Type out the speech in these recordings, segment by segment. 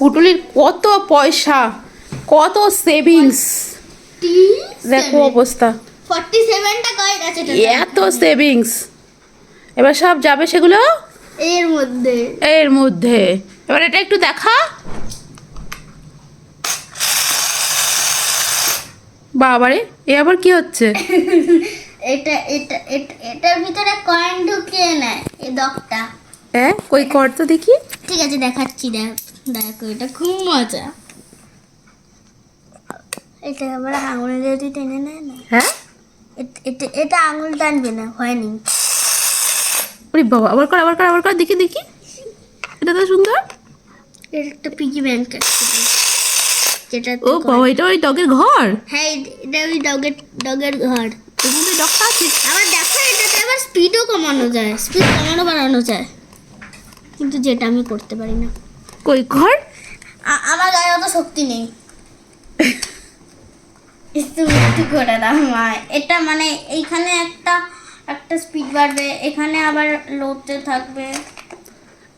পুটুলির কত পয়সা, কত সেভিংস, দেখো অবস্থা। 47 টাকায় আছে এত সেভিংস, এবার সব যাবে সেগুলো এর মধ্যে। এর মধ্যে। এবার এটা একটু দেখা, বাবারে এ আবার কি হচ্ছে? এটা এটা এটার ভিতরে কয়েন ঢুকিয়ে নেয় এই ডগটা। হ্যাঁ কই কর তো দেখি। ঠিক আছে দেখাচ্ছি, দেখো এটা খুব মজা। এটা আবার আঙুল যদি টেনে নেয় না। হ্যাঁ এটা আঙুল টানবে না, হয়নি। ওরে বাবা, আবার কর আবার কর আবার কর, দেখি দেখি। এটা তো সুন্দর। এর একটা পিগি ব্যাংক আছে যেটা। ও বাবা, এটা ওই ডগের ঘর। হ্যাঁ এটা ওই ডগের ঘর। এর মধ্যে ডগটা আছে। আবার দেখো এটাতে আবার স্পিডও কমানো যায়, স্পিড কমানো বাড়ানো যায়, কিন্তু যেটা আমি করতে পারি না। কই ঘর? আমার গায়ে অত শক্তি নেই। তুমি একটু করে দাও মা। এটা মানে এইখানে একটা স্পিড বাড়বে, এখানে আবার লোতে থাকবে।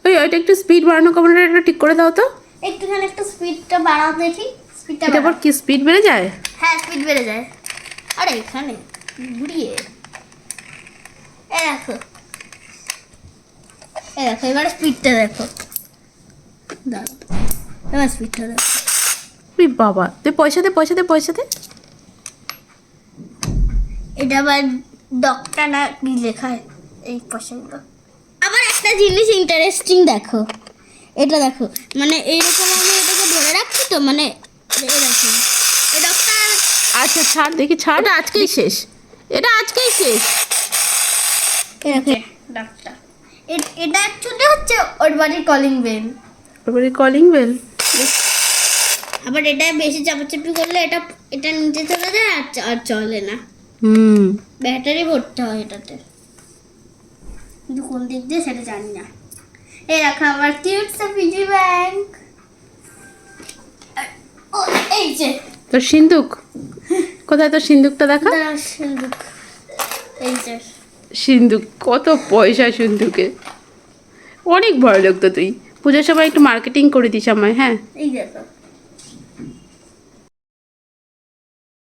ওই ওইটা একটু স্পিড বাড়ানো কমানোটা একটু ঠিক করে দাও তো। একটুখানি একটা স্পিডটা বাড়াও দেখি। স্পিডটা এটা আবার কি স্পিড বেড়ে যায়? হ্যাঁ স্পিড বেড়ে যায়। আরে এখানে ঘুরিয়ে দেখো, দেখো এবার স্পিডটা দেখো। দাঁড়াও, এবার স্পিডটা দেখো। ওরে বাবা, তুই পয়সা দে পয়সা দে পয়সা দে। এটা আবার ডক্টর না কি লেখা এই পয়সাগুলো। আবার একটা জিনিস ইন্টারেস্টিং দেখো, এটা দেখো, মানে এইরকম আমি এটাকে ধরে রাখছি তো, মানে এই দেখো এই ডক্টর। আচ্ছা ছাড় দেখি, ছাড়। এটা আজকেই শেষ, এটা আজকেই শেষ। ডক্টর এটা অ্যাকচুয়ালি হচ্ছে ওর বাড়ির কলিং বেল। তারপরে কলিং বেল। আবার এটা বেশি চাপাচাপি করলে এটা নিচে চলে যায় আর চলে না। ব্যাটারি ভরতে হয় এটাতে, কিন্তু কোন দিক দিয়ে সেটা জানি না। এই রাখা আমার কিউট সা পিগি ব্যাংক। ও এই যে তোর সিন্দুক কোথায়? তোর সিন্দুকটা দেখা। সিন্দুক, এই যে সিন্দুক, কত পয়সা সিন্দুকে। অনেক বড় লোক তো তুই। পুজোর সময় একটু মার্কেটিং করে দিস আমায়। হ্যাঁ এই দেখো